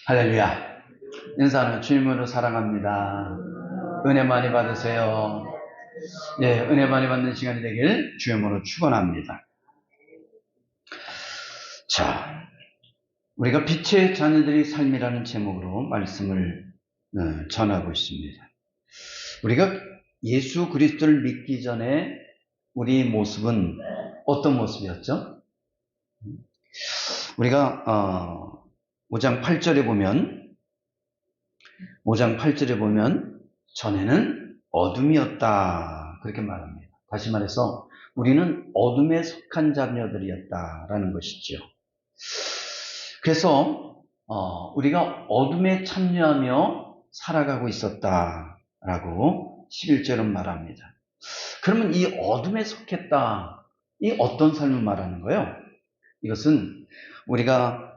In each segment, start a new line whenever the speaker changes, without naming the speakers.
할렐루야. 인사는 주님으로 사랑합니다. 은혜 많이 받으세요. 예, 은혜 많이 받는 시간이 되길 주님으로 축원합니다. 자, 우리가 빛의 자녀들의 삶이라는 제목으로 말씀을 전하고 있습니다. 우리가 예수 그리스도를 믿기 전에 우리 모습은 어떤 모습이었죠? 우리가 5장 8절에 보면 전에는 어둠이었다 그렇게 말합니다. 다시 말해서 우리는 어둠에 속한 자녀들이었다라는 것이죠. 그래서 우리가 어둠에 참여하며 살아가고 있었다라고 11절은 말합니다. 그러면 이 어둠에 속했다, 이 어떤 삶을 말하는 거예요? 이것은 우리가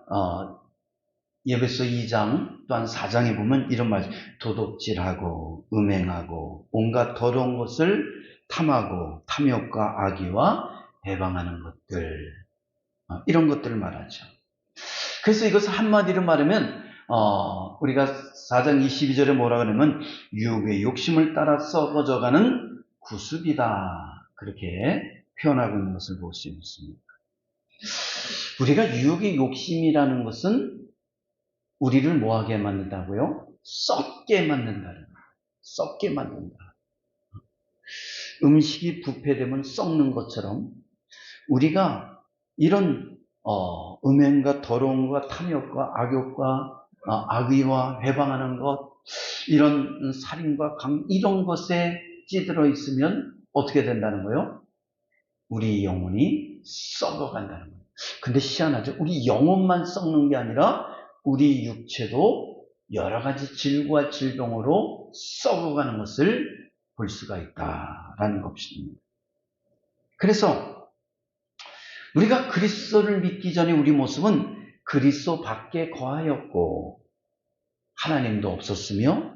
예배서 2장 또한 4장에 보면 이런 말, 도둑질하고 음행하고 온갖 더러운 것을 탐하고 탐욕과 악의와 해방하는 것들, 이런 것들을 말하죠. 그래서 이것을 한마디로 말하면 우리가 4장 22절에 뭐라 그러면 유혹의 욕심을 따라 썩어져가는 구습이다, 그렇게 표현하고 있는 것을 볼 수 있습니다. 우리가 유혹의 욕심이라는 것은 우리를 뭐하게 만든다고요? 썩게 만든다는 거예요. 썩게 만든다. 음식이 부패되면 썩는 것처럼 우리가 이런 음행과 더러움과 탐욕과 악욕과 악의와 해방하는 것, 이런 살인과 이런 것에 찌들어 있으면 어떻게 된다는 거예요? 우리 영혼이 썩어간다는 거예요. 근데 희한하죠? 우리 영혼만 썩는 게 아니라 우리 육체도 여러 가지 질과 질병으로 썩어가는 것을 볼 수가 있다라는 것입니다. 그래서 우리가 그리스도를 믿기 전에 우리 모습은 그리스도 밖에 거하였고 하나님도 없었으며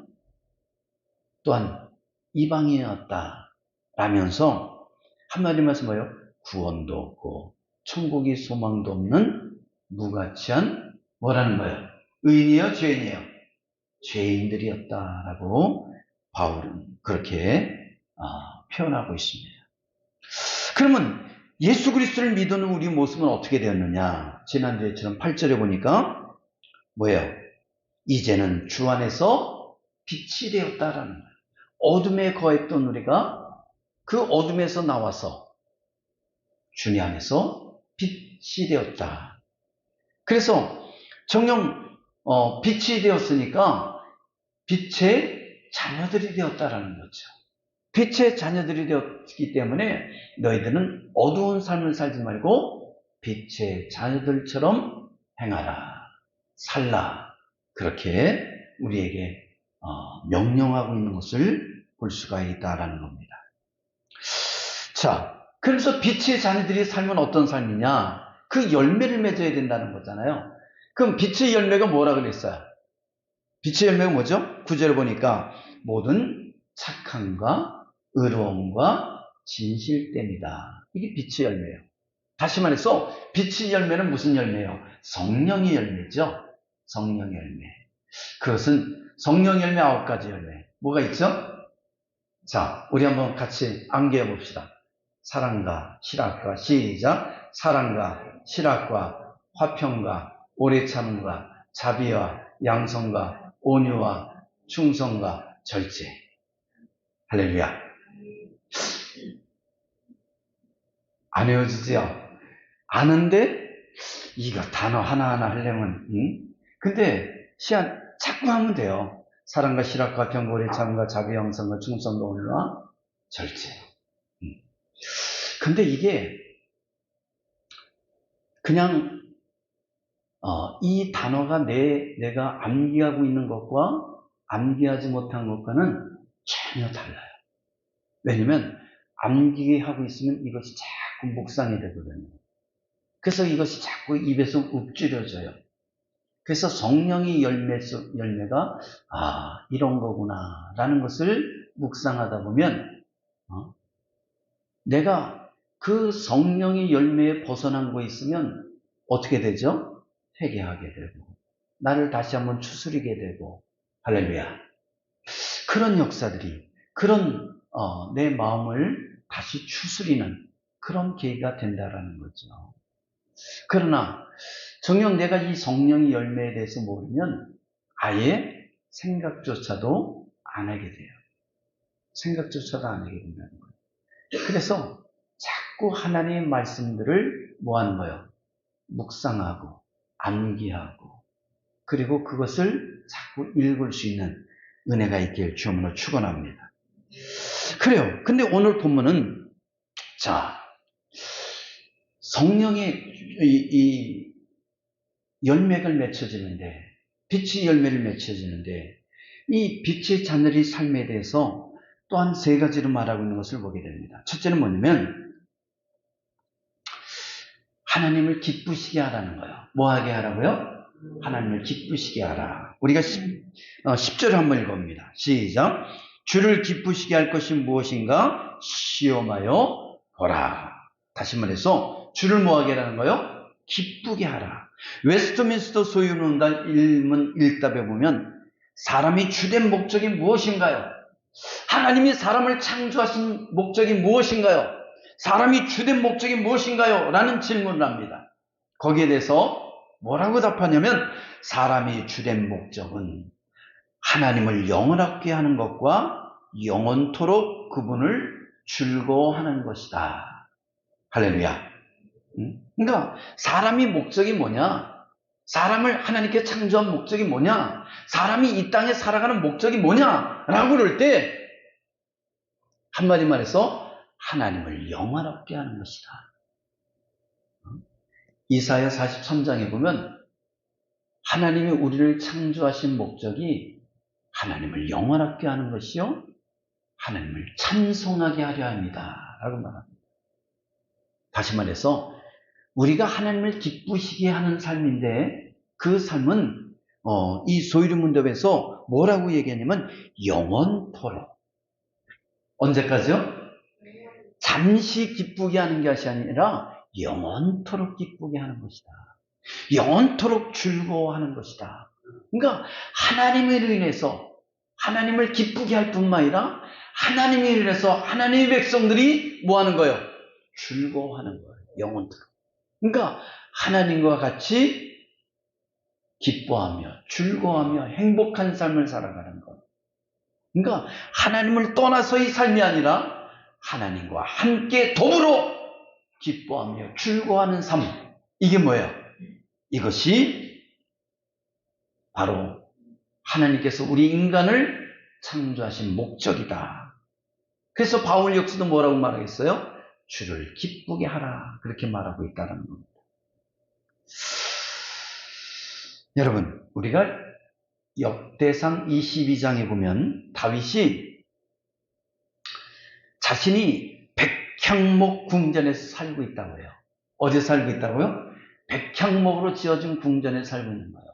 또한 이방인이었다 라면서 한마디로 말해서 뭐예요? 구원도 없고 천국이 소망도 없는 무가치한 뭐라는 거예요? 의인이요? 죄인이요? 죄인들이었다라고 바울은 그렇게 표현하고 있습니다. 그러면 예수 그리스도를 믿는 우리 모습은 어떻게 되었느냐? 지난주에처럼 8절에 보니까 뭐예요? 이제는 주 안에서 빛이 되었다라는 거예요. 어둠에 거했던 우리가 그 어둠에서 나와서 주님 안에서 빛이 되었다. 그래서 정녕 빛이 되었으니까 빛의 자녀들이 되었다라는 거죠. 빛의 자녀들이 되었기 때문에 너희들은 어두운 삶을 살지 말고 빛의 자녀들처럼 행하라, 살라, 그렇게 우리에게 명령하고 있는 것을 볼 수가 있다라는 겁니다. 자, 그래서 빛의 자녀들이 삶은 어떤 삶이냐? 그 열매를 맺어야 된다는 거잖아요. 그럼 빛의 열매가 뭐라 그랬어요? 빛의 열매가 뭐죠? 9절 보니까 모든 착함과 의로움과 진실됨이다. 이게 빛의 열매예요. 다시 말해서 빛의 열매는 무슨 열매예요? 성령의 열매죠. 성령의 열매. 그것은 성령 열매 9가지 열매. 뭐가 있죠? 자, 우리 한번 같이 암기해 봅시다. 사랑과 실학과 시작. 사랑과 실학과 화평과 오래 참음과 자비와 양성과 온유와 충성과 절제. 할렐루야. 안 외워지지요? 아는데 이거 단어 하나하나 하려면 근데 자꾸 하면 돼요. 사랑과 실학과 화평과 오래 참음과 자비 양성과 충성과 온유와 절제. 근데 이게 그냥 이 단어가 내가 암기하고 있는 것과 암기하지 못한 것과는 전혀 달라요. 왜냐면 암기하고 있으면 이것이 자꾸 묵상이 되거든요. 그래서 이것이 자꾸 입에서 읊조려져요. 그래서 성령의 열매가 이런 거구나 라는 것을 묵상하다 보면 내가 그 성령의 열매에 벗어난 거 있으면 어떻게 되죠? 회개하게 되고 나를 다시 한번 추스리게 되고, 할렐루야. 그런 역사들이, 그런 내 마음을 다시 추스리는 그런 계기가 된다라는 거죠. 그러나 정녕 내가 이 성령의 열매에 대해서 모르면 아예 생각조차도 안 하게 돼요. 생각조차도 안 하게 된다는 거예요. 그래서 자꾸 하나님의 말씀들을 뭐 하는 거예요? 묵상하고 암기하고 그리고 그것을 자꾸 읽을 수 있는 은혜가 있길 주님으로 축원합니다. 그래요. 근데 오늘 본문은 자 성령의 이 열매가 맺혀지는데 빛의 열매를 맺혀지는데 이 빛의 자녀의 삶에 대해서 또한 세 가지로 말하고 있는 것을 보게 됩니다. 첫째는 뭐냐면 하나님을 기쁘시게 하라는 거예요. 뭐 하게 하라고요? 하나님을 기쁘시게 하라. 우리가 10절을 한번 읽어봅니다. 시작. 주를 기쁘시게 할 것이 무엇인가? 시험하여 보라. 다시 말해서 주를 뭐 하게 하라는 거예요? 기쁘게 하라. 웨스트민스터 소유문답 1문 1답에 보면 사람이 주된 목적이 무엇인가요? 하나님이 사람을 창조하신 목적이 무엇인가요? 사람이 주된 목적이 무엇인가요? 라는 질문을 합니다. 거기에 대해서 뭐라고 답하냐면 사람이 주된 목적은 하나님을 영원하게 하는 것과 영원토록 그분을 즐거워하는 것이다. 할렐루야. 그러니까 사람이 목적이 뭐냐? 사람을 하나님께 창조한 목적이 뭐냐? 사람이 이 땅에 살아가는 목적이 뭐냐? 라고 그럴 때 한마디 말해서 하나님을 영원하게 하는 것이다. 이사야 43장에 보면 하나님이 우리를 창조하신 목적이 하나님을 영원하게 하는 것이요 하나님을 찬송하게 하려 합니다. 라고 말합니다. 다시 말해서 우리가 하나님을 기쁘시게 하는 삶인데 그 삶은 이 소유문답에서 뭐라고 얘기하냐면 영원토록. 언제까지요? 잠시 기쁘게 하는 것이 아니라 영원토록 기쁘게 하는 것이다. 영원토록 즐거워하는 것이다. 그러니까 하나님을 인해서 하나님을 기쁘게 할 뿐만 아니라 하나님을 인해서 하나님의 백성들이 뭐 하는 거예요? 즐거워하는 거예요. 영원토록. 그러니까 하나님과 같이 기뻐하며 즐거워하며 행복한 삶을 살아가는 것. 그러니까 하나님을 떠나서의 삶이 아니라 하나님과 함께 더불어 기뻐하며 즐거워하는 삶. 이게 뭐예요? 이것이 바로 하나님께서 우리 인간을 창조하신 목적이다. 그래서 바울 역시도 뭐라고 말하겠어요? 주를 기쁘게 하라. 그렇게 말하고 있다는 겁니다. 여러분, 우리가 역대상 22장에 보면 다윗이 자신이 백향목 궁전에서 살고 있다고 해요. 어디 살고 있다고요? 백향목으로 지어진 궁전에 살고 있는 거예요.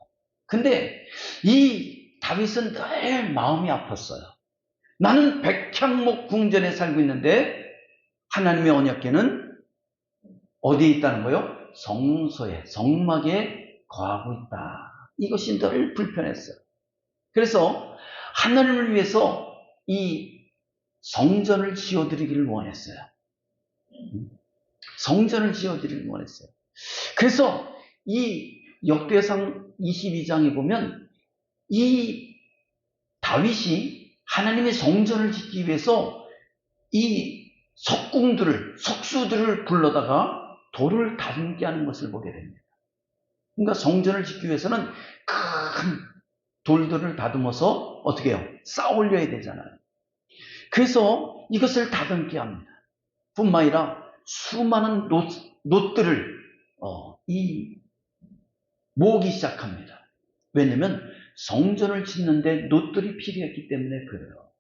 근데 이 다윗은 늘 마음이 아팠어요. 나는 백향목 궁전에 살고 있는데 하나님의 언약궤는 어디에 있다는 거예요? 성소에, 성막에 거하고 있다. 이것이 늘 불편했어요. 그래서 하나님을 위해서 이 성전을 지어드리기를 원했어요. 성전을 지어드리기를 원했어요. 그래서 이 역대상 22장에 보면 이 다윗이 하나님의 성전을 짓기 위해서 이 석수들을 불러다가 돌을 다듬게 하는 것을 보게 됩니다. 그러니까 성전을 짓기 위해서는 큰 돌들을 다듬어서 어떻게 해요? 쌓아 올려야 되잖아요. 그래서 이것을 다듬게 합니다. 뿐만 아니라 수많은 놋들을 모으기 시작합니다. 왜냐하면 성전을 짓는데 놋들이 필요했기 때문에 그래요.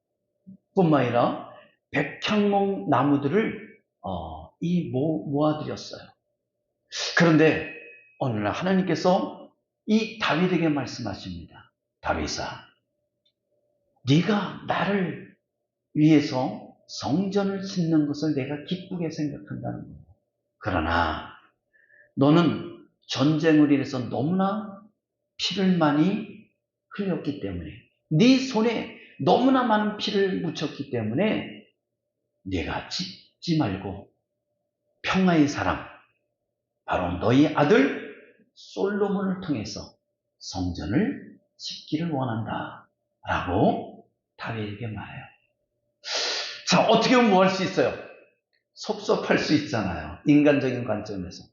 뿐만 아니라 백향목 나무들을 모아들였어요. 그런데 어느 날 하나님께서 이 다윗에게 말씀하십니다. 다윗아, 네가 나를 위해서 성전을 짓는 것을 내가 기쁘게 생각한다는 거예요. 그러나 너는 전쟁을 인해서 너무나 피를 많이 흘렸기 때문에, 네 손에 너무나 많은 피를 묻혔기 때문에 네가 찢지 말고 평화의 사람, 바로 너희 아들 솔로몬을 통해서 성전을 짓기를 원한다 라고 다윗에게 말해요. 자, 어떻게 보면 뭐 할 수 있어요? 섭섭할 수 있잖아요. 인간적인 관점에서.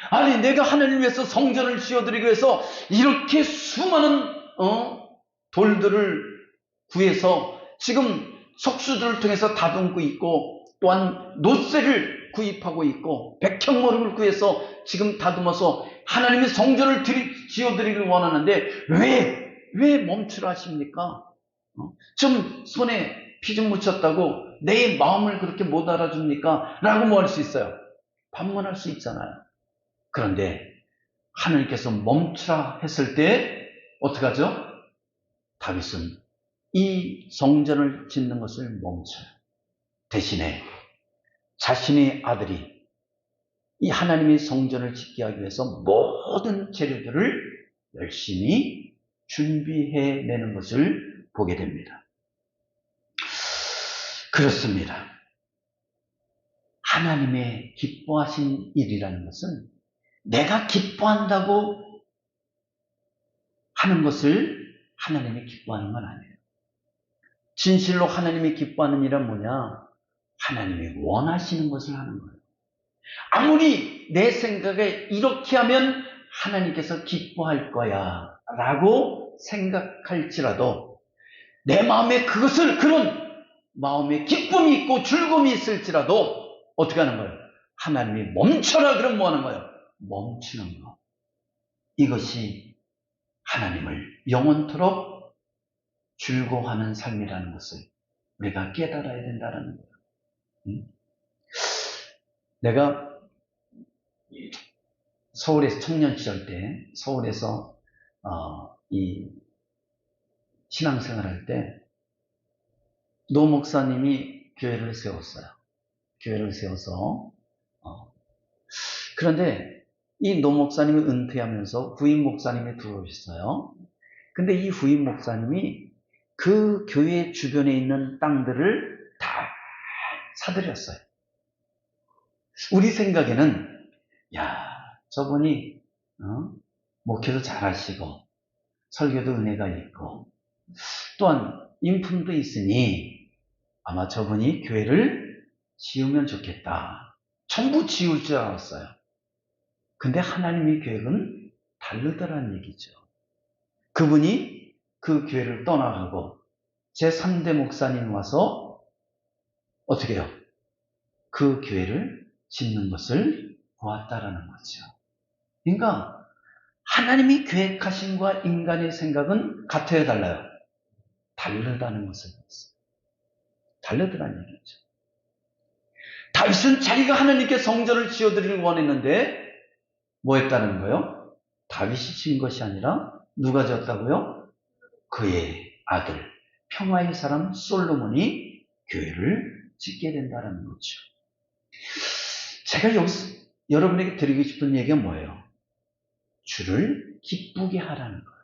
아니, 내가 하나님을 위해서 성전을 지어드리기 위해서 이렇게 수많은 돌들을 구해서 지금 석수들을 통해서 다듬고 있고, 또한 노쇠를 구입하고 있고, 백향목을 구해서 지금 다듬어서 하나님의 성전을 지어드리기를 원하는데 왜 멈추라 하십니까? 좀 손에 피 좀 묻혔다고 내 마음을 그렇게 못 알아줍니까? 라고 뭐 할 수 있어요? 반문할 수 있잖아요. 그런데 하나님께서 멈추라 했을 때 어떡하죠? 다윗은 이 성전을 짓는 것을 멈춰요. 대신에 자신의 아들이 이 하나님의 성전을 짓게 하기 위해서 모든 재료들을 열심히 준비해내는 것을 보게 됩니다. 그렇습니다. 하나님의 기뻐하신 일이라는 것은 내가 기뻐한다고 하는 것을 하나님이 기뻐하는 건 아니에요. 진실로 하나님이 기뻐하는 일은 뭐냐? 하나님이 원하시는 것을 하는 거예요. 아무리 내 생각에 이렇게 하면 하나님께서 기뻐할 거야 라고 생각할지라도 내 마음에 그런 마음에 기쁨이 있고 즐거움이 있을지라도 어떻게 하는 거예요? 하나님이 멈춰라 그러면 뭐 하는 거예요? 멈추는 거. 이것이 하나님을 영원토록 즐거워하는 삶이라는 것을 우리가 깨달아야 된다는 거예요. 내가 서울에서 청년 시절 때 서울에서 이 신앙생활할 때 노 목사님이 교회를 세웠어요. 교회를 세워서 그런데 이 노 목사님이 은퇴하면서 후임 목사님이 들어오셨어요. 근데 이 후임 목사님이 그 교회 주변에 있는 땅들을 다 사들였어요. 우리 생각에는 야, 저분이 목회도 잘하시고 설교도 은혜가 있고 또한 인품도 있으니 아마 저분이 교회를 지으면 좋겠다. 전부 지을 줄 알았어요. 근데 하나님의 계획은 다르더란 얘기죠. 그분이 그 교회를 떠나가고 제3대 목사님 와서 어떻게 해요? 그 교회를 짓는 것을 보았다라는 거죠. 그러니까 하나님이 계획하신 것과 인간의 생각은 같아요, 달라요? 다르다는 것을 봤어요. 다르더란 얘기죠. 다윗은 자기가 하나님께 성전을 지어드리길 원했는데 뭐 했다는 거예요? 다윗이 지은 것이 아니라 누가 지었다고요? 그의 아들, 평화의 사람 솔로몬이 교회를 짓게 된다는 거죠. 제가 여기서 여러분에게 드리고 싶은 얘기가 뭐예요? 주를 기쁘게 하라는 거예요.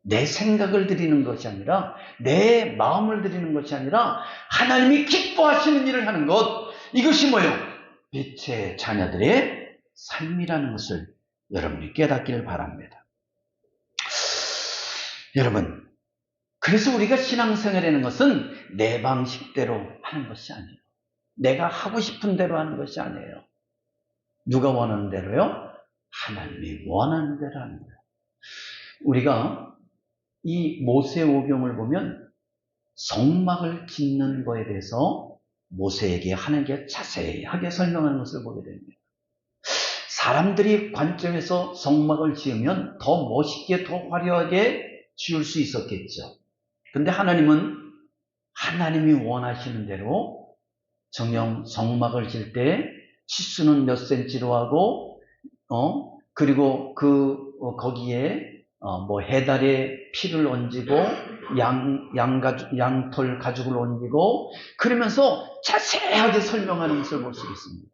내 생각을 드리는 것이 아니라 내 마음을 드리는 것이 아니라 하나님이 기뻐하시는 일을 하는 것, 이것이 뭐예요? 빛의 자녀들의 삶이라는 것을 여러분이 깨닫기를 바랍니다. 여러분, 그래서 우리가 신앙생활이라는 것은 내 방식대로 하는 것이 아니에요. 내가 하고 싶은 대로 하는 것이 아니에요. 누가 원하는 대로요? 하나님이 원하는 대로 하는 거예요. 우리가 이 모세오경을 보면 성막을 짓는 거에 대해서 모세에게 하나님께 자세하게 설명하는 것을 보게 됩니다. 사람들이 관점에서 성막을 지으면 더 멋있게, 더 화려하게 지을 수 있었겠죠. 근데 하나님은 하나님이 원하시는 대로 정녕 성막을 질 때 치수는 몇 센치로 하고 그리고 거기에 해달에 피를 얹고 양털 가죽을 얹고 그러면서 자세하게 설명하는 것을 볼 수 있습니다.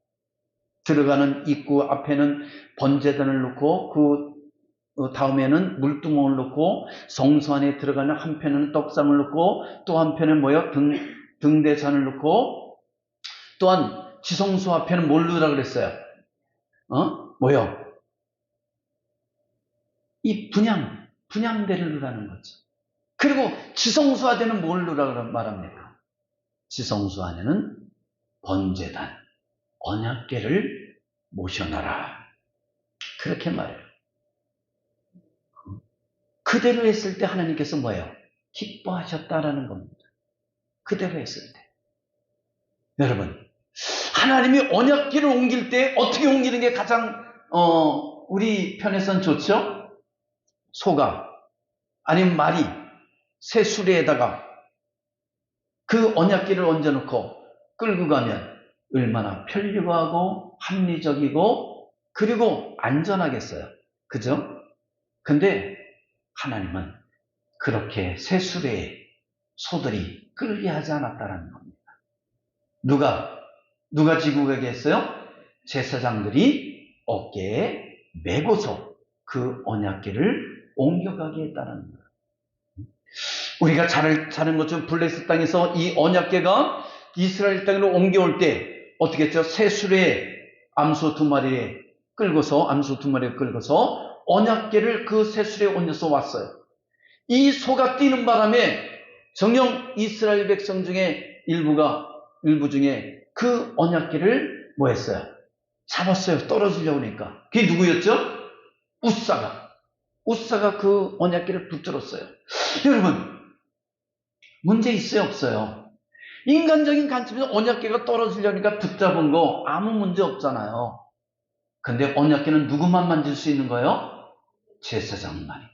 들어가는 입구 앞에는 번제단을 놓고 그 다음에는 물두멍을 넣고 성소 안에 들어가는 한편에는 떡상을 넣고 또 한편에 뭐요? 등대잔을 넣고 또한 지성소 앞에는 뭘 넣으라 그랬어요? 뭐요? 이 분향대를 넣으라는 거죠. 그리고 지성소 안에는 뭘 넣으라 말합니까? 지성소 안에는 번제단, 언약궤를 모셔놔라. 그렇게 말해요. 그대로 했을 때 하나님께서 뭐예요? 기뻐하셨다라는 겁니다. 그대로 했을 때. 여러분, 하나님이 언약궤를 옮길 때 어떻게 옮기는 게 가장 우리 편에선 좋죠? 소가 아니면 말이 새 수레에다가 그 언약궤를 얹어놓고 끌고 가면 얼마나 편리하고 합리적이고 그리고 안전하겠어요. 그죠? 근데 하나님은 그렇게 새 수레에 소들이 끌게 하지 않았다는 겁니다. 누가 지고 가게 했어요? 제사장들이 어깨에 메고서 그 언약궤를 옮겨가게 했다는 거예요. 우리가 자는 것처럼 블레셋 땅에서 이 언약궤가 이스라엘 땅으로 옮겨올 때 어떻게 했죠? 새 수레에 암소 두 마리를 끌고서 언약궤를 그 새 수레에 옮겨서 왔어요. 이 소가 뛰는 바람에 정녕 이스라엘 백성 중에 일부 중에 그 언약궤를 뭐 했어요? 잡았어요. 떨어지려고 하니까. 그게 누구였죠? 우사가 그 언약궤를 붙들었어요. 여러분, 문제 있어요, 없어요? 인간적인 관점에서 언약궤가 떨어지려니까 붙잡은 거 아무 문제 없잖아요. 근데 언약궤는 누구만 만질 수 있는 거예요? 제사장만이.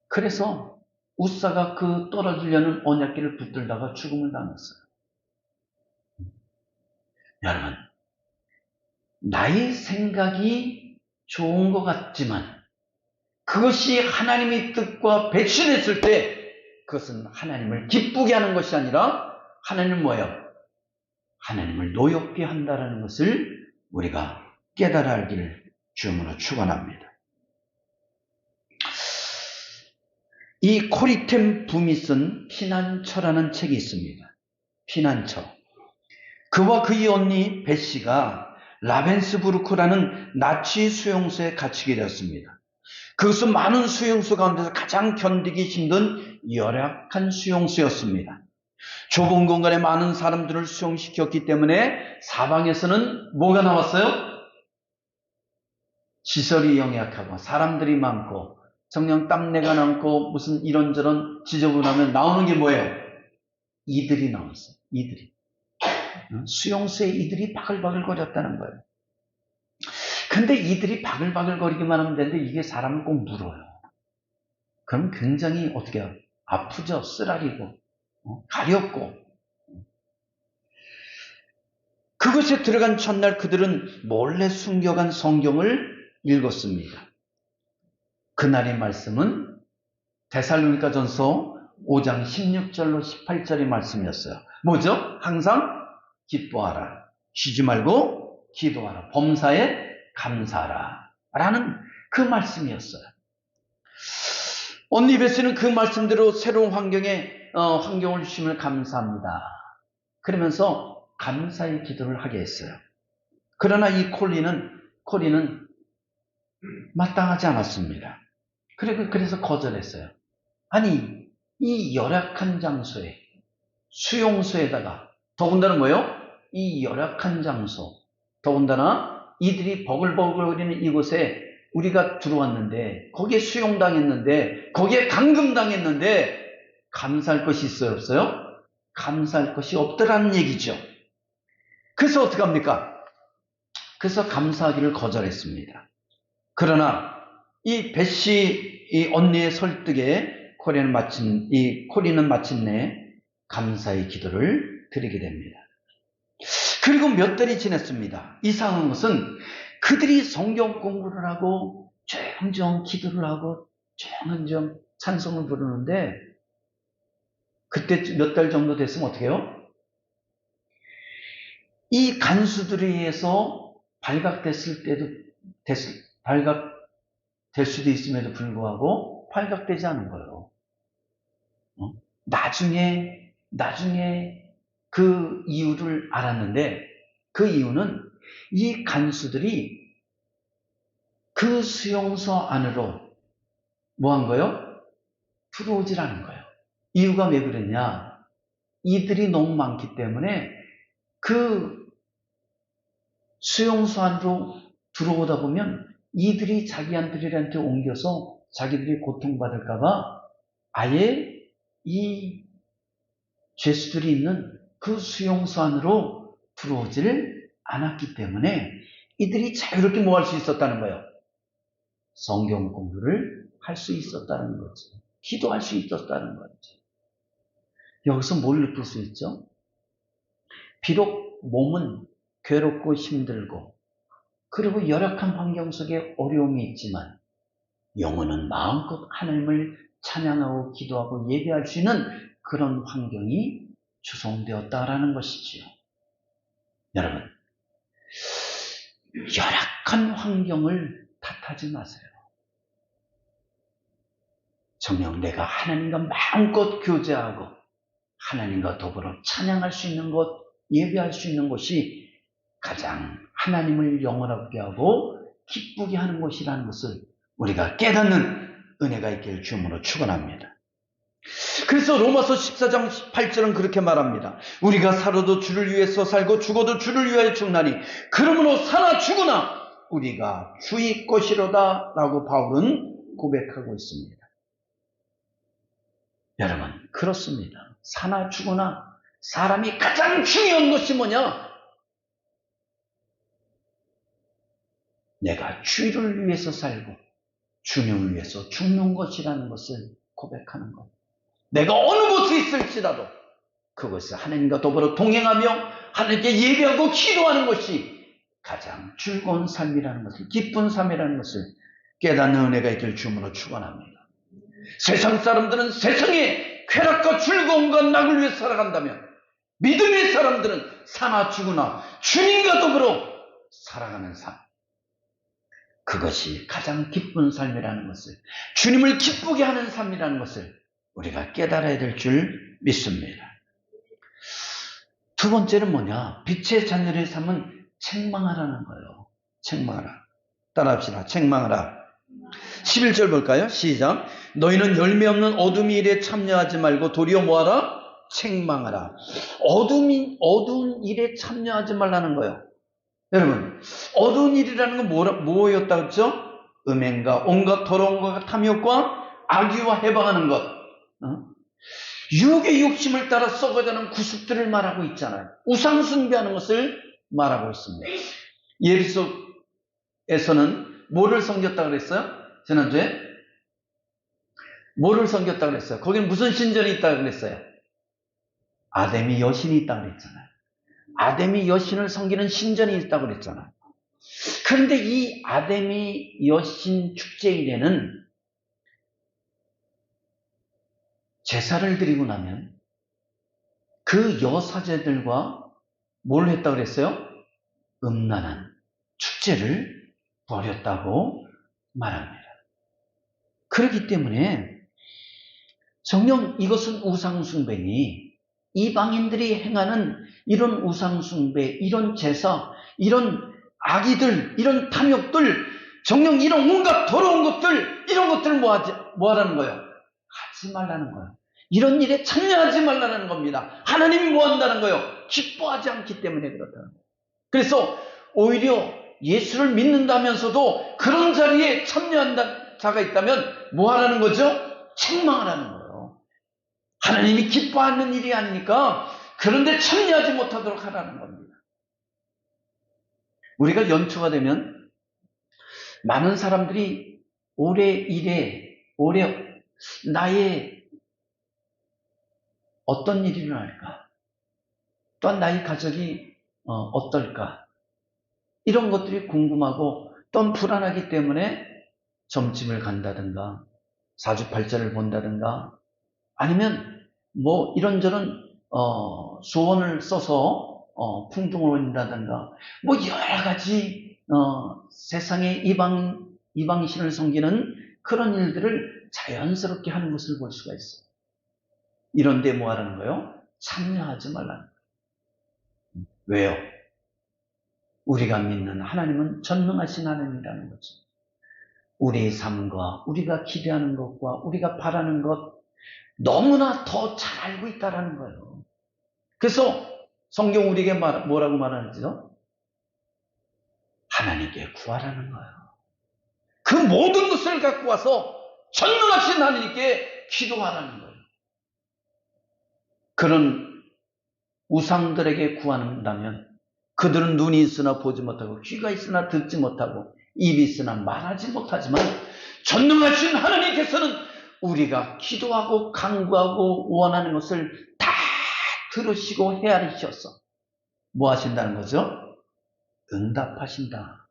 그래서 우사가 그 떨어지려는 언약궤를 붙들다가 죽음을 당했어요. 여러분, 나의 생각이 좋은 것 같지만 그것이 하나님의 뜻과 배신했을 때 그것은 하나님을 기쁘게 하는 것이 아니라 하나님은 뭐예요? 하나님을 노엽게 한다는 것을 우리가 깨달아 알기를 주님으로 축원합니다. 이 코리템 붐이 쓴 피난처라는 책이 있습니다. 피난처. 그와 그의 언니 베시가 라벤스부르크라는 나치 수용소에 갇히게 되었습니다. 그것은 많은 수용소 가운데서 가장 견디기 힘든 열악한 수용소였습니다. 좁은 공간에 많은 사람들을 수용시켰기 때문에 사방에서는 뭐가 나왔어요? 시설이 영약하고 사람들이 많고 정녕 땀내가 남고 무슨 이런저런 지저분하면 나오는 게 뭐예요? 이들이 나왔어요. 이들이. 수용소에 이들이 바글바글 거렸다는 거예요. 근데 이들이 바글바글 거리기만 하면 되는데 이게 사람을 꼭 물어요. 그럼 굉장히 어떻게 해요? 아프죠? 쓰라리고 가렵고. 그것에 들어간 첫날 그들은 몰래 숨겨간 성경을 읽었습니다. 그날의 말씀은 데살로니가전서 5장 16절로 18절의 말씀이었어요. 뭐죠? 항상 기뻐하라. 쉬지 말고 기도하라. 범사에 감사하라. 라는 그 말씀이었어요. 언니 베스는 그 말씀대로 새로운 환경을 주심을 감사합니다. 그러면서 감사의 기도를 하게 했어요. 그러나 이 콜리는 마땅하지 않았습니다. 그래서 거절했어요. 아니, 이 열악한 장소에, 수용소에다가, 더군다나 뭐요? 이 열악한 장소, 더군다나 이들이 버글버글거리는 이곳에 우리가 들어왔는데, 거기에 수용당했는데, 거기에 감금당했는데, 감사할 것이 있어요, 없어요? 감사할 것이 없더라는 얘기죠. 그래서 어떻게 합니까? 그래서 감사하기를 거절했습니다. 그러나 이 베시 이 언니의 설득에 코리는 마침내 감사의 기도를 드리게 됩니다. 그리고 몇 달이 지났습니다. 이상한 것은 그들이 성경 공부를 하고 조용조용 기도를 하고 조용조용 찬송을 부르는데 그때 몇 달 정도 됐으면 어떻게 해요? 이 간수들에 의해서 발각됐을 될 수도 있음에도 불구하고 발각되지 않은 거예요. 나중에 그 이유를 알았는데, 그 이유는 이 간수들이 그 수용소 안으로 뭐 한 거예요? 들어오질 않은 거예요. 이유가 왜 그랬냐? 이들이 너무 많기 때문에 그 수용소 안으로 들어오다 보면 이들이 자기한테 옮겨서 자기들이 고통받을까봐 아예 이 죄수들이 있는 그 수용소 안으로 들어오지를 않았기 때문에 이들이 자유롭게 뭐 할 수 있었다는 거예요? 성경 공부를 할 수 있었다는 거죠. 기도할 수 있었다는 거죠. 여기서 뭘 느낄 수 있죠? 비록 몸은 괴롭고 힘들고 그리고 열악한 환경 속에 어려움이 있지만 영혼은 마음껏 하나님을 찬양하고 기도하고 예배할 수 있는 그런 환경이 조성되었다라는 것이지요. 여러분, 열악한 환경을 탓하지 마세요. 정녕 내가 하나님과 마음껏 교제하고 하나님과 더불어 찬양할 수 있는 것, 예배할 수 있는 것이 가장 하나님을 영원하게 하고 기쁘게 하는 것이라는 것을 우리가 깨닫는 은혜가 있기를 주님으로 축원합니다. 그래서 로마서 14장 18절은 그렇게 말합니다. 우리가 살아도 주를 위해서 살고 죽어도 주를 위하여 죽나니 그러므로 사나 죽으나 우리가 주의 것이로다 라고 바울은 고백하고 있습니다. 여러분, 그렇습니다. 사나 죽으나 사람이 가장 중요한 것이 뭐냐? 내가 주를 위해서 살고 주님을 위해서 죽는 것이라는 것을 고백하는 것. 내가 어느 곳에 있을지라도 그것을 하나님과 더불어 동행하며 하나님께 예배하고 기도하는 것이 가장 즐거운 삶이라는 것을, 기쁜 삶이라는 것을 깨닫는 은혜가 있길 주님으로 축원합니다. 세상 사람들은 세상의 쾌락과 즐거움과 낙을 위해 살아간다면 믿음의 사람들은 사나 죽으나 주님과 더불어 살아가는 삶, 그것이 가장 기쁜 삶이라는 것을, 주님을 기쁘게 하는 삶이라는 것을 우리가 깨달아야 될 줄 믿습니다. 두 번째는 뭐냐? 빛의 자녀의 삶은 책망하라는 거예요. 책망하라. 따라합시다. 책망하라. 11절 볼까요? 시작. 너희는 열매 없는 어둠 일에 참여하지 말고 도리어 뭐하라? 책망하라. 어두운 일에 참여하지 말라는 거예요. 여러분, 어두운 일이라는 건 뭐였다고 했죠? 음행과 온갖 더러운 것과 탐욕과 악의와 해방하는 것. 육의 욕심을 따라 썩어가는 구습들을 말하고 있잖아요. 우상 숭배하는 것을 말하고 있습니다. 예배소에서는 뭐를 섬겼다고 그랬어요? 지난주에? 뭐를 섬겼다고 그랬어요? 거기는 무슨 신전이 있다고 그랬어요? 아데미 여신이 있다고 그랬잖아요. 아데미 여신을 섬기는 신전이 있다고 그랬잖아요. 그런데 이 아데미 여신 축제일에는 제사를 드리고 나면 그 여사제들과 뭘 했다고 그랬어요? 음란한 축제를 벌였다고 말합니다. 그렇기 때문에 정녕 이것은 우상숭배니 이방인들이 행하는 이런 우상숭배, 이런 제사, 이런 악의들, 이런 탐욕들, 정녕 이런 온갖 더러운 것들, 이런 것들을 뭐 하라는 거예요? 하지 말라는 거예요. 이런 일에 참여하지 말라는 겁니다. 하나님이 뭐 한다는 거예요? 기뻐하지 않기 때문에 그렇다는 거예요. 그래서 오히려 예수를 믿는다면서도 그런 자리에 참여한다 자가 있다면 뭐 하라는 거죠? 책망하라는 거예요. 하나님이 기뻐하는 일이 아니니까 그런데 참여하지 못하도록 하라는 겁니다. 우리가 연초가 되면 많은 사람들이 올해 나의 어떤 일이 일어날까? 또한 나의 가족이 어떨까? 이런 것들이 궁금하고 또한 불안하기 때문에 점집을 간다든가 사주팔자를 본다든가 아니면 뭐 이런저런 소원을 써서 풍등을 올린다든가 뭐 여러 가지 세상의 이방 이방신을 섬기는 그런 일들을 자연스럽게 하는 것을 볼 수가 있어요. 이런데 뭐 하라는 거예요? 참여하지 말라는 거예요. 왜요? 우리가 믿는 하나님은 전능하신 하나님이라는 거죠. 우리의 삶과 우리가 기대하는 것과 우리가 바라는 것 너무나 더 잘 알고 있다는 거예요. 그래서 성경 우리에게 뭐라고 말하는지요? 하나님께 구하라는 거예요. 그 모든 것을 갖고 와서 전능하신 하나님께 기도하라는 거예요. 그런 우상들에게 구한다면 그들은 눈이 있으나 보지 못하고 귀가 있으나 듣지 못하고 입이 있으나 말하지 못하지만 전능하신 하나님께서는 우리가 기도하고 간구하고 원하는 것을 다 들으시고 헤아리셔서 뭐 하신다는 거죠? 응답하신다.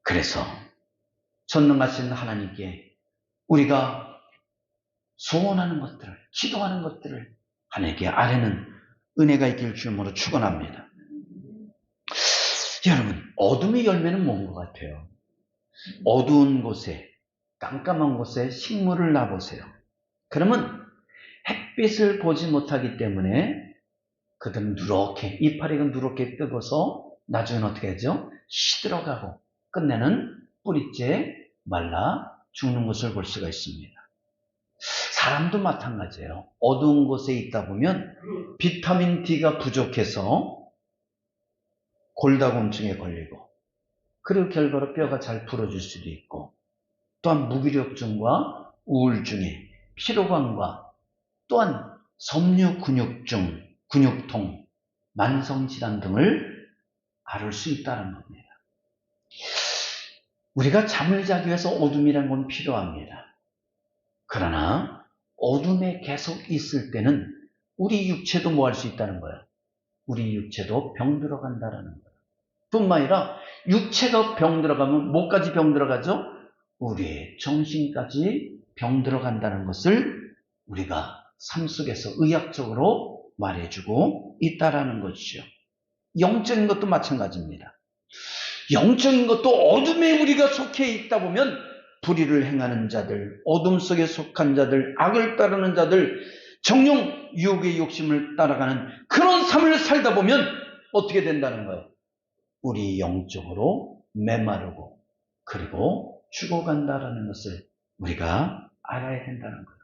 그래서 전능하신 하나님께 우리가 소원하는 것들을, 기도하는 것들을 하나님께 아뢰는 은혜가 있길 주님으로 축원합니다. 여러분, 어둠의 열매는 뭔 것 같아요? 어두운 곳에, 깜깜한 곳에 식물을 놔보세요. 그러면 햇빛을 보지 못하기 때문에 그들은 누렇게, 이파리가 누렇게 뜨고서 나중에는 어떻게 하죠? 시들어가고 끝내는 뿌리째 말라 죽는 것을 볼 수가 있습니다. 사람도 마찬가지예요. 어두운 곳에 있다 보면 비타민 D가 부족해서 골다공증에 걸리고 그리고 결과로 뼈가 잘 부러질 수도 있고 또한 무기력증과 우울증에 피로감과 또한 섬유근육증, 근육통, 만성질환 등을 앓을 수 있다는 겁니다. 우리가 잠을 자기 위해서 어둠이라는 건 필요합니다. 그러나 어둠에 계속 있을 때는 우리 육체도 뭐 할 수 있다는 거예요? 우리 육체도 병 들어간다는 거예요. 뿐만 아니라 육체가 병 들어가면 뭐까지 병 들어가죠? 우리의 정신까지 병 들어간다는 것을 우리가 삶 속에서 의학적으로 말해주고 있다는 것이죠. 영적인 것도 마찬가지입니다. 영적인 것도 어둠에 우리가 속해 있다 보면 불의를 행하는 자들, 어둠 속에 속한 자들, 악을 따르는 자들, 정녕 유혹의 욕심을 따라가는 그런 삶을 살다 보면 어떻게 된다는 거예요? 우리 영적으로 메마르고 그리고 죽어간다라는 것을 우리가 알아야 된다는 거예요.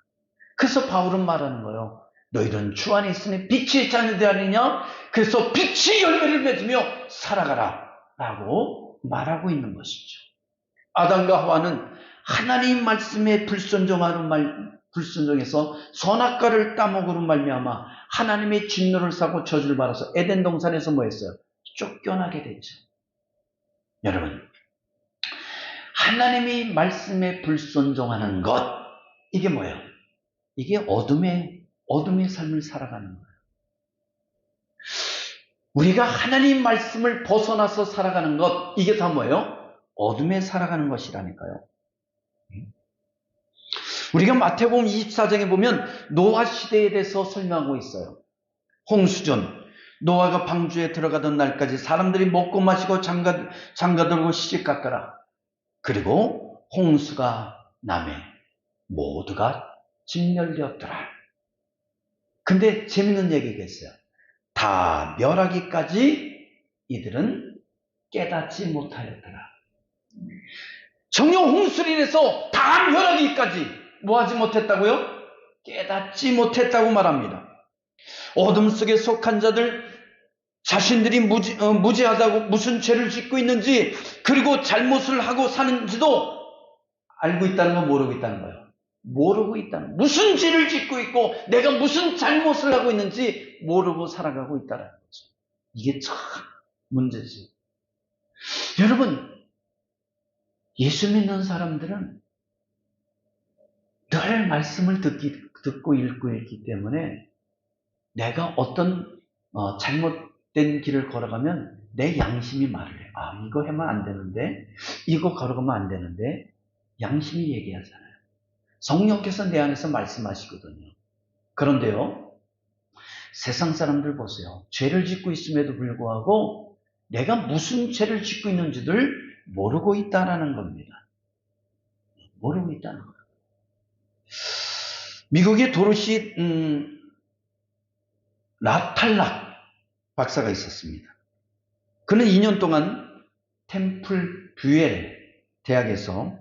그래서 바울은 말하는 거예요. 너희들은 주 안에 있으니 빛의 자녀들 아니냐? 그래서 빛의 열매를 맺으며 살아가라 라고 말하고 있는 것이죠. 아담과 하와는 하나님 말씀에 불순종해서 선악과를 따먹으로 말미암아 하나님의 진노를 사고 저주를 받아서 에덴 동산에서 뭐 했어요? 쫓겨나게 됐죠. 여러분, 하나님의 말씀에 불순종하는 것, 이게 뭐예요? 이게 어둠의 삶을 살아가는 거예요. 우리가 하나님 말씀을 벗어나서 살아가는 것, 이게 다 뭐예요? 어둠에 살아가는 것이라니까요. 우리가 마태복음 24장에 보면 노아 시대에 대해서 설명하고 있어요. 홍수전, 노아가 방주에 들어가던 날까지 사람들이 먹고 마시고 장가들고 시집갔더라. 그리고 홍수가 남에 모두가 짓멸되었더라. 근데 재밌는 얘기가 있어요. 다 멸하기까지 이들은 깨닫지 못하였더라. 정녕 홍수로 인해서 다 멸하기까지 뭐하지 못했다고요? 깨닫지 못했다고 말합니다. 어둠 속에 속한 자들, 자신들이 무지하다고 무슨 죄를 짓고 있는지 그리고 잘못을 하고 사는지도 알고 있다는 건 모르고 있다는 거예요. 모르고 있다는, 무슨 죄를 짓고 있고 내가 무슨 잘못을 하고 있는지 모르고 살아가고 있다는 거죠. 이게 참 문제지. 여러분, 예수 믿는 사람들은 늘 말씀을 듣고 읽고 있기 때문에 내가 어떤 잘못된 길을 걸어가면 내 양심이 말을 해요. 아, 이거 하면 안 되는데, 이거 걸어가면 안 되는데, 양심이 얘기하잖아요. 성령께서 내 안에서 말씀하시거든요. 그런데요, 세상 사람들 보세요. 죄를 짓고 있음에도 불구하고 내가 무슨 죄를 짓고 있는지를 모르고 있다라는 겁니다. 모르고 있다는 거예요. 미국의 도로시 라탈락 박사가 있었습니다. 그는 2년 동안 템플 뷰엘 대학에서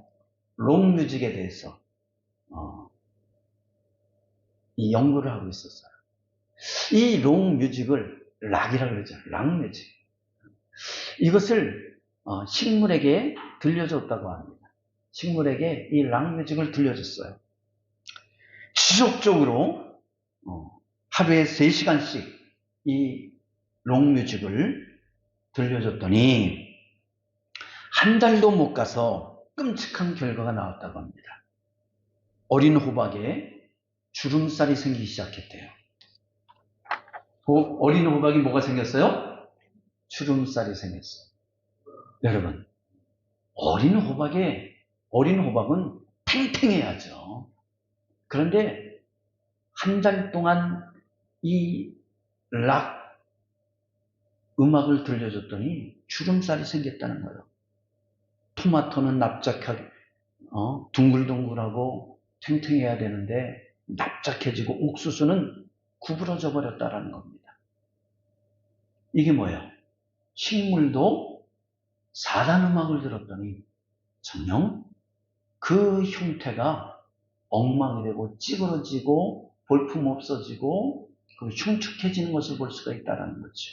록뮤직에 대해서 이 연구를 하고 있었어요. 이 록뮤직을 락이라고 그러죠. 락뮤직. 이것을 식물에게 들려줬다고 합니다. 식물에게 이 락뮤직을 들려줬어요. 지속적으로 하루에 3시간씩 이 록뮤직을 들려줬더니 한 달도 못 가서 끔찍한 결과가 나왔다고 합니다. 어린 호박에 주름살이 생기기 시작했대요. 어린 호박이 뭐가 생겼어요? 주름살이 생겼어요. 여러분, 어린 호박은 탱탱해야죠. 그런데 한 달 동안 이 락 음악을 들려줬더니 주름살이 생겼다는 거예요. 토마토는 납작하게 둥글둥글하고 탱탱해야 되는데 납작해지고 옥수수는 구부러져 버렸다라는 겁니다. 이게 뭐예요? 식물도 사단 음악을 들었더니 정녕 그 형태가 엉망이 되고 찌그러지고 볼품 없어지고 흉측해지는 것을 볼 수가 있다는 거죠.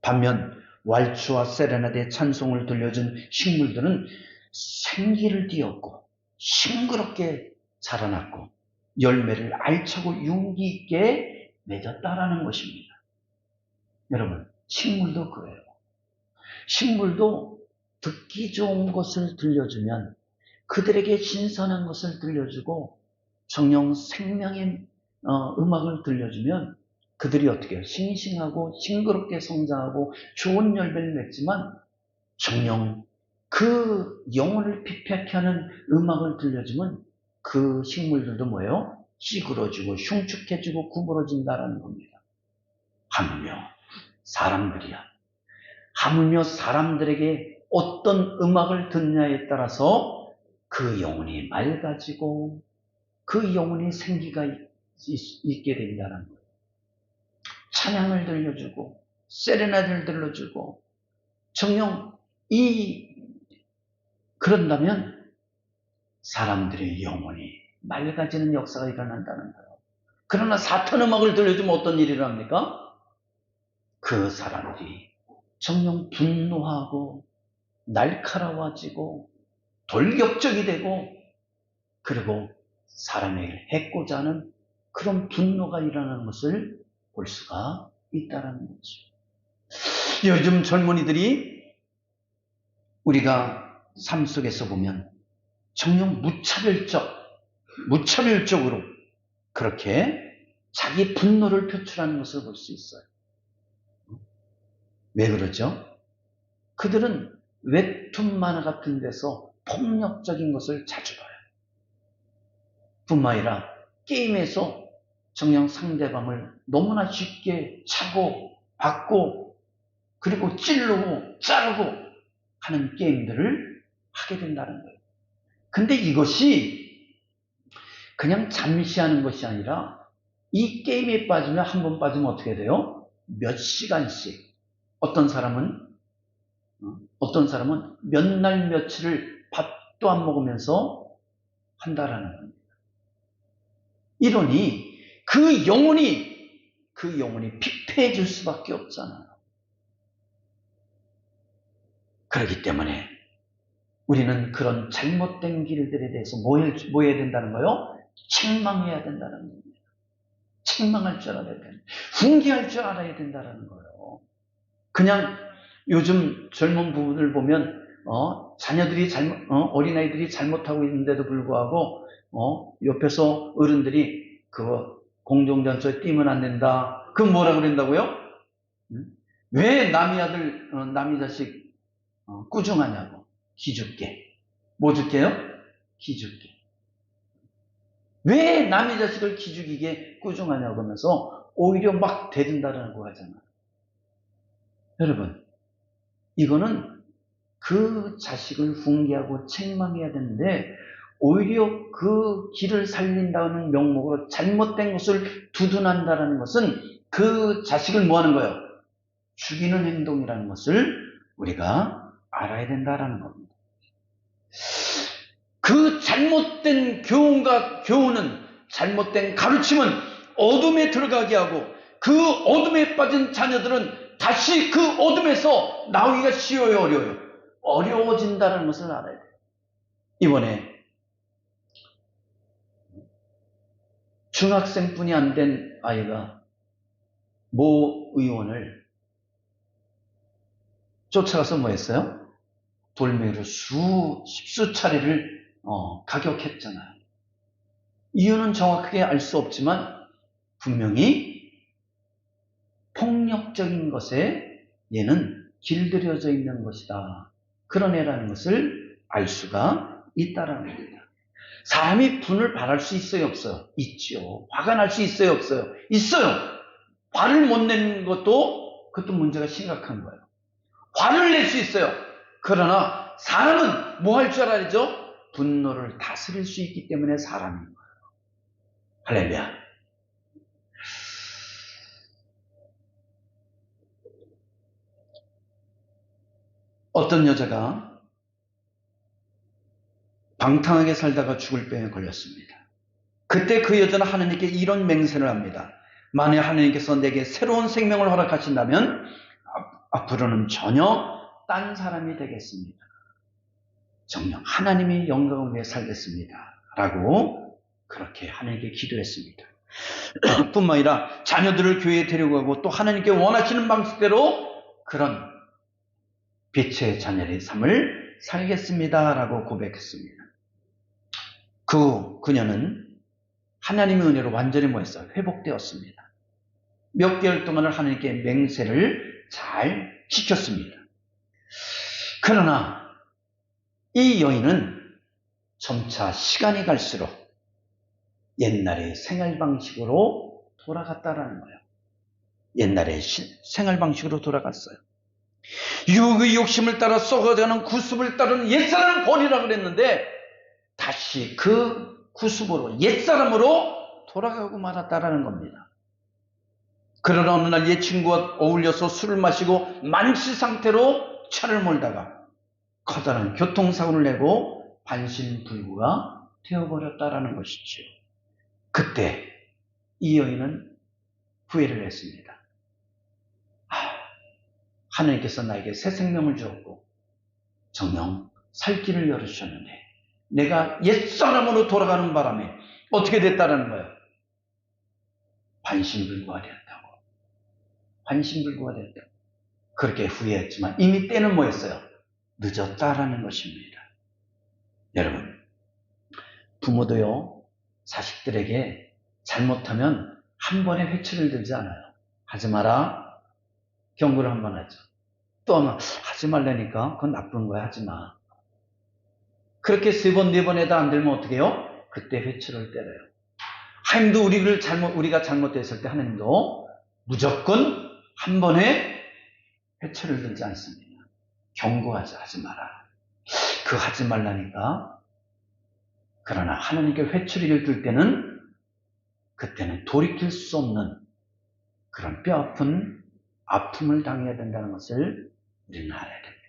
반면 왈츠와 세레나데의 찬송을 들려준 식물들은 생기를 띠었고 싱그럽게 자라났고 열매를 알차고 윤기 있게 맺었다라는 것입니다. 여러분, 식물도 그래요. 식물도 듣기 좋은 것을 들려주면 그들에게 신선한 것을 들려주고 정녕 생명의 음악을 들려주면 그들이 어떻게 해요? 싱싱하고 싱그럽게 성장하고 좋은 열매를 맺지만 정녕 그 영혼을 피폐케 하는 음악을 들려주면 그 식물들도 뭐예요? 찌그러지고 흉측해지고 구부러진다는 겁니다. 하물며 사람들에게 어떤 음악을 듣냐에 따라서 그 영혼이 맑아지고 그 영혼이 생기가 있게 된다는 거예요. 찬양을 들려주고 세레나데를 들려주고 정녕 그런다면 사람들의 영혼이 맑아지는 역사가 일어난다는 거예요. 그러나 사탄 음악을 들려주면 어떤 일이 일어납니까? 그 사람들이 정녕 분노하고 날카로워지고 돌격적이 되고 그리고 사람에게 해코자 하는 그런 분노가 일어나는 것을 볼 수가 있다는 거죠. 요즘 젊은이들이 우리가 삶 속에서 보면 정녕 무차별적으로 그렇게 자기 분노를 표출하는 것을 볼 수 있어요. 왜 그러죠? 그들은 웹툰 만화 같은 데서 폭력적인 것을 자주 봐요. 뿐만 아니라 게임에서 정녕 상대방을 너무나 쉽게 차고 박고 그리고 찌르고 자르고 하는 게임들을 하게 된다는 거예요. 근데 이것이 그냥 잠시 하는 것이 아니라 이 게임에 빠지면 한 번 빠지면 어떻게 돼요? 몇 시간씩 어떤 사람은 몇 날 며칠을 밥도 안 먹으면서 한다라는 겁니다. 이러니 그 영혼이 피폐해질 수밖에 없잖아요. 그렇기 때문에 우리는 그런 잘못된 길들에 대해서 뭐 해야 된다는 거요? 책망해야 된다는 겁니다. 책망할 줄 알아야 된다. 훈계할 줄 알아야 된다는 거예요. 그냥 요즘 젊은 부부들 보면 자녀들이 어린아이들이 잘못하고 있는데도 불구하고 옆에서 어른들이 그 공동전처에 뛰면 안 된다. 그건 뭐라 그런다고요? 왜 남의 자식 꾸중하냐고. 기죽게. 뭐 줄게요? 기죽게. 왜 남의 자식을 기죽이게 꾸중하냐고 하면서 오히려 막 대든다라고 하잖아요. 여러분, 이거는 그 자식을 훈계하고 책망해야 되는데 오히려 그 길을 살린다는 명목으로 잘못된 것을 두둔한다는 것은 그 자식을 뭐 하는 거예요? 죽이는 행동이라는 것을 우리가 알아야 된다는 겁니다. 그 잘못된 교훈은 잘못된 가르침은 어둠에 들어가게 하고 그 어둠에 빠진 자녀들은 다시 그 어둠에서 나오기가 쉬워요, 어려워요? 어려워진다는 것을 알아야 돼요. 이번에 중학생뿐이 안 된 아이가 모 의원을 쫓아가서 뭐 했어요? 돌멩이로 십수 차례를 가격했잖아요. 이유는 정확하게 알 수 없지만 분명히 폭력적인 것에 얘는 길들여져 있는 것이다. 그런 애라는 것을 알 수가 있다라는 겁니다. 사람이 분을 발할 수 있어요, 없어요? 있죠. 화가 날 수 있어요, 없어요? 있어요. 화를 못 내는 것도 그것도 문제가 심각한 거예요. 화를 낼 수 있어요. 그러나 사람은 뭐 할 줄 알아야죠? 분노를 다스릴 수 있기 때문에 사람인 거예요. 할렐루야. 어떤 여자가 방탕하게 살다가 죽을 병에 걸렸습니다. 그때 그 여자는 하나님께 이런 맹세를 합니다. 만약 하나님께서 내게 새로운 생명을 허락하신다면 앞으로는 전혀 딴 사람이 되겠습니다. 정녕 하나님의 영광을 위해 살겠습니다. 라고 그렇게 하나님께 기도했습니다. 뿐만 아니라 자녀들을 교회에 데려가고 또 하나님께 원하시는 방식대로 그런 빛의 자녀의 삶을 살겠습니다. 라고 고백했습니다. 그녀는 하나님의 은혜로 완전히 뭐했어요? 회복되었습니다. 몇 개월 동안을 하나님께 맹세를 잘 지켰습니다. 그러나 이 여인은 점차 시간이 갈수록 옛날의 생활 방식으로 돌아갔다라는 거예요. 옛날의 생활 방식으로 돌아갔어요. 유혹의 욕심을 따라 썩어가는 구습을 따르는 옛사람을 버리라 그랬는데 다시 그 구습으로 옛사람으로 돌아가고 말았다라는 겁니다. 그러나 어느 날 옛 친구와 어울려서 술을 마시고 만취 상태로 차를 몰다가 커다란 교통사고를 내고 반신불구가 되어버렸다라는 것이죠. 그때 이 여인은 후회를 했습니다. 하나님께서 나에게 새 생명을 주었고 정녕 살 길을 열어주셨는데 내가 옛사람으로 돌아가는 바람에 어떻게 됐다라는 거예요? 반신불구가 되었다고. 반신불구가 되었다고. 그렇게 후회했지만 이미 때는 뭐였어요? 늦었다라는 것입니다. 여러분, 부모도요, 자식들에게 잘못하면 한 번에 회초리를 들지 않아요. 하지 마라. 경고를 한 번 하죠. 또 하면 하지 말라니까 그건 나쁜 거야. 하지 마. 그렇게 세 번, 네 번에다 안 들면 어떻게 해요? 그때 회초리를 때려요. 하나님도 우리가 잘못됐을 때 하나님도 무조건 한 번에 회초리를 들지 않습니다. 경고하지, 하지 마라. 그 하지 말라니까. 그러나 하나님께 회초리를 들 때는 그때는 돌이킬 수 없는 그런 뼈아픈 아픔을 당해야 된다는 것을 우리는 알아야 됩니다.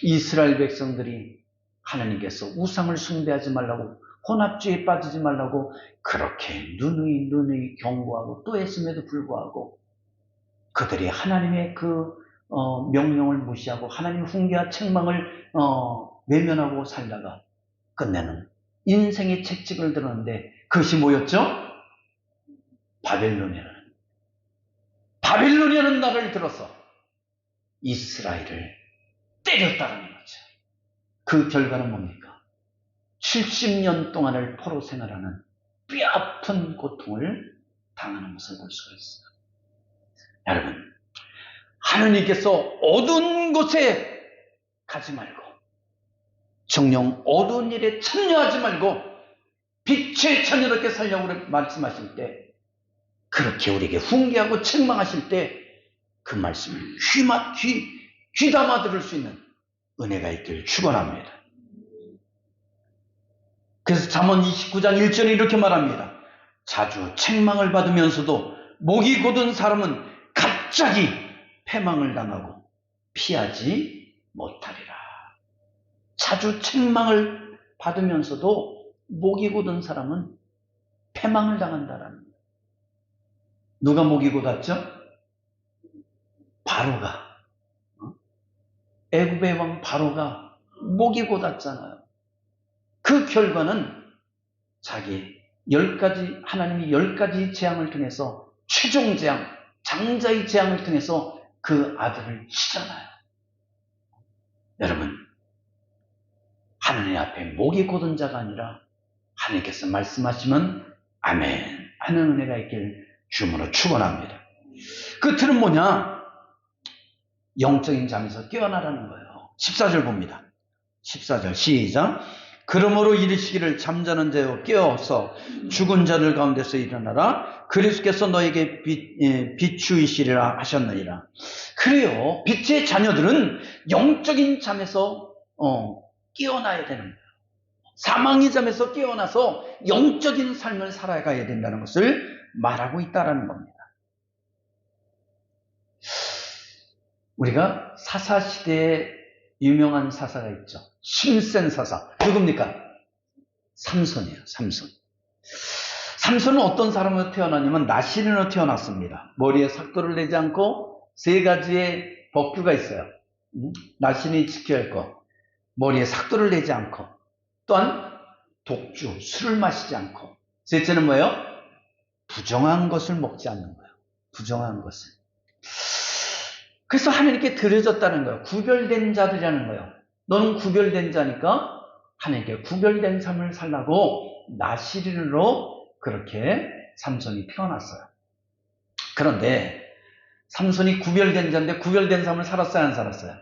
이스라엘 백성들이 하나님께서 우상을 숭배하지 말라고 혼합주의에 빠지지 말라고 그렇게 누누이 경고하고 또 했음에도 불구하고 그들이 하나님의 그 명령을 무시하고 하나님의 훈계와 책망을 외면하고 살다가 끝내는 인생의 채찍을 들었는데 그것이 뭐였죠? 바벨론이라는 나라를 들어서 이스라엘을 때렸다는 거죠. 그 결과는 뭡니까? 70년 동안을 포로 생활하는 뼈아픈 고통을 당하는 것을 볼 수가 있어요. 여러분, 하나님께서 어두운 곳에 가지 말고 정녕 어두운 일에 참여하지 말고 빛의 자녀롭게 살려고 말씀하실 때 그렇게 우리에게 훈계하고 책망하실 때 그 말씀을 귀담아 들을 수 있는 은혜가 있길 축원합니다. 그래서 잠언 29장 1절에 이렇게 말합니다. 자주 책망을 받으면서도 목이 곧은 사람은 갑자기 패망을 당하고 피하지 못하리라. 자주 책망을 받으면서도 목이 곧은 사람은 패망을 당한다라는 거예요. 누가 목이 곧았죠? 바로가. 애굽의 왕 바로가 목이 곧았잖아요. 그 결과는 자기 하나님이 10가지 재앙을 통해서 최종 재앙, 장자의 재앙을 통해서 그 아들을 치잖아요. 여러분, 하느님 앞에 목이 곧은 자가 아니라 하나님께서 말씀하시면 아멘 하는 은혜가 있길 주님으로 축원합니다. 끝은 뭐냐? 영적인 잠에서 깨어나라는 거예요. 14절 봅니다. 14절 시작. 그러므로 이르시기를 잠자는 자여 깨어서 죽은 자들 가운데서 일어나라. 그리스도께서 너에게 비추이시리라 하셨느니라. 그래요. 빛의 자녀들은 영적인 잠에서 깨어나야 되는 거예요. 사망의 잠에서 깨어나서 영적인 삶을 살아가야 된다는 것을 말하고 있다는 겁니다. 우리가 사사시대에 유명한 사사가 있죠. 힘센 사사. 누굽니까? 삼손이에요. 삼손. 삼손은 어떤 사람으로 태어나냐면 나시린으로 태어났습니다. 머리에 삭도를 내지 않고 3가지의 법규가 있어요. 나시린이 지켜야 할 것. 머리에 삭도를 내지 않고, 또한 독주, 술을 마시지 않고, 셋째는 뭐예요? 부정한 것을 먹지 않는 거예요. 부정한 것을. 그래서 하나님께 드려졌다는 거예요. 구별된 자들이라는 거예요. 너는 구별된 자니까 하나님께 구별된 삶을 살라고 나시린으로 그렇게 삼손이 태어났어요. 그런데 삼손이 구별된 자인데 구별된 삶을 살았어요? 안 살았어요?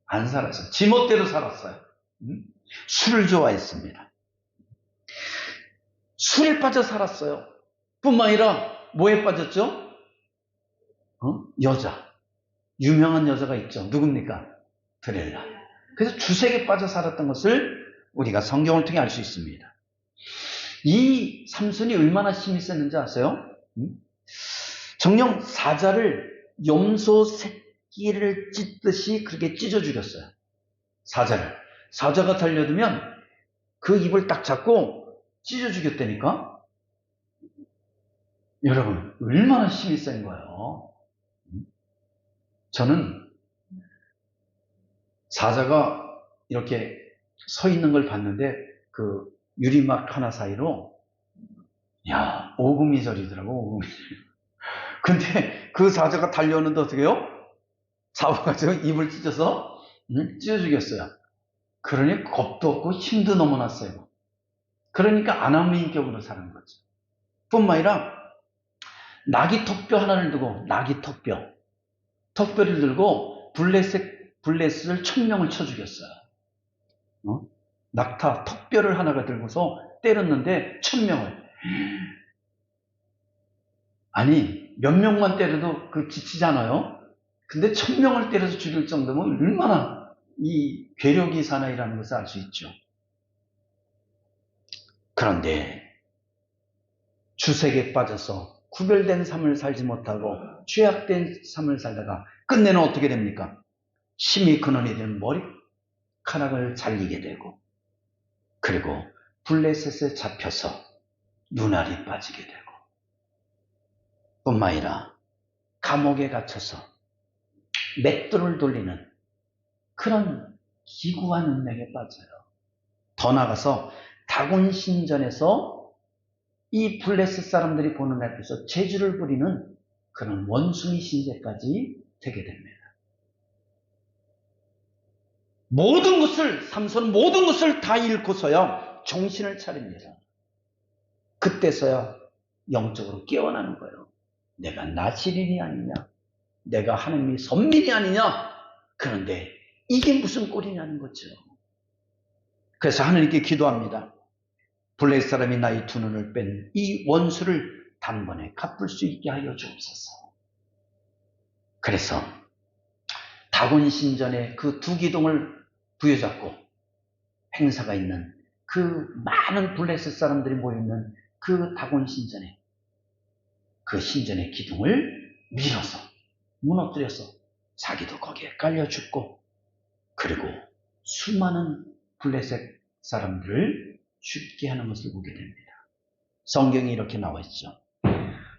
안 살았어요. 지멋대로 살았어요. 술을 좋아했습니다. 술에 빠져 살았어요. 뿐만 아니라 뭐에 빠졌죠? 여자. 유명한 여자가 있죠. 누굽니까? 드렐라. 그래서 주색에 빠져 살았던 것을 우리가 성경을 통해 알 수 있습니다. 이 삼손이 얼마나 힘이 셌는지 아세요? 정녕 사자를 염소 새끼를 찢듯이 그렇게 찢어 죽였어요. 사자를. 사자가 달려들면 그 입을 딱 잡고 찢어 죽였다니까? 여러분, 얼마나 힘이 센 거예요. 저는 사자가 이렇게 서 있는 걸 봤는데 그 유리막 하나 사이로 오금이절이더라고. 근데 그 사자가 달려오는데 어떻게 해요? 잡아가지고 입을 찢어서 찢어 죽였어요. 그러니 겁도 없고 힘도 너무 났어요. 그러니까 아나무인격으로 사는 거죠. 뿐만 아니라 나귀 턱뼈 하나를 두고 턱뼈를 들고 블레셋을 1000명을 쳐 죽였어요. 낙타 턱뼈를 하나가 들고서 때렸는데 1000명을. 아니 몇 명만 때려도 그 지치지 않아요? 근데 1000명을 때려서 죽일 정도면 얼마나 이 괴력이 사나이라는 것을 알 수 있죠. 그런데 주색에 빠져서 구별된 삶을 살지 못하고 죄악된 삶을 살다가 끝내는 어떻게 됩니까? 심히 근원이 된 머리카락을 잘리게 되고, 그리고 블레셋에 잡혀서 눈알이 빠지게 되고, 뿐만 아니라 감옥에 갇혀서 맷돌을 돌리는 그런 기구한 운명에 빠져요. 더 나아가서 다곤 신전에서 이 블레셋 사람들이 보는 앞에서 재주를 부리는 그런 원숭이 신세까지 되게 됩니다. 삼손은 모든 것을 다 잃고서야 정신을 차립니다. 그때서야 영적으로 깨어나는 거예요. 내가 나시린이 아니냐? 내가 하나님의 선민이 아니냐? 그런데 이게 무슨 꼴이냐는 거죠. 그래서 하나님께 기도합니다. 블레셋 사람이 나의 2눈을 뺀 이 원수를 단번에 갚을 수 있게 하여 주옵소서. 그래서 다곤 신전에 그 2기둥을 부여잡고 행사가 있는 그 많은 블레셋 사람들이 모여있는 그 다곤 신전에, 그 신전의 기둥을 밀어서 무너뜨려서 자기도 거기에 깔려 죽고, 그리고 수많은 블레셋 사람들을 죽게 하는 것을 보게 됩니다. 성경이 이렇게 나와 있죠.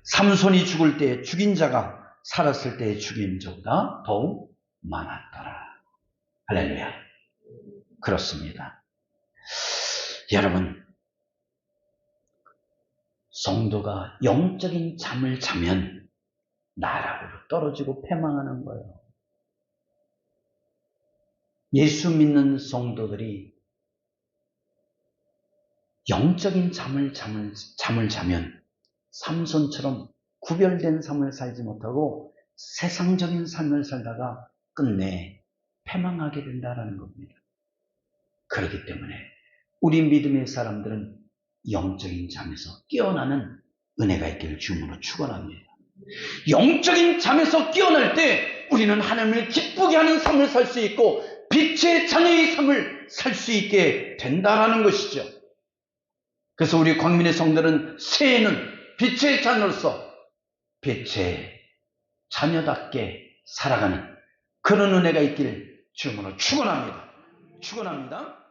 삼손이 죽을 때 죽인 자가 살았을 때 죽인 자보다 더욱 많았더라. 할렐루야. 그렇습니다. 여러분, 성도가 영적인 잠을 자면 나락으로 떨어지고 패망하는 거예요. 예수 믿는 성도들이 영적인 잠을 자면 삼손처럼 구별된 삶을 살지 못하고 세상적인 삶을 살다가 끝내 패망하게 된다는 겁니다. 그렇기 때문에 우리 믿음의 사람들은 영적인 잠에서 깨어나는 은혜가 있기를 주님으로 축원합니다. 영적인 잠에서 깨어날 때 우리는 하나님을 기쁘게 하는 삶을 살 수 있고 빛의 자녀의 삶을 살 수 있게 된다라는 것이죠. 그래서 우리 광민의 성도는 새해는 빛의 자녀로서 빛의 자녀답게 살아가는 그런 은혜가 있기를 주님으로 축원합니다. 축원합니다.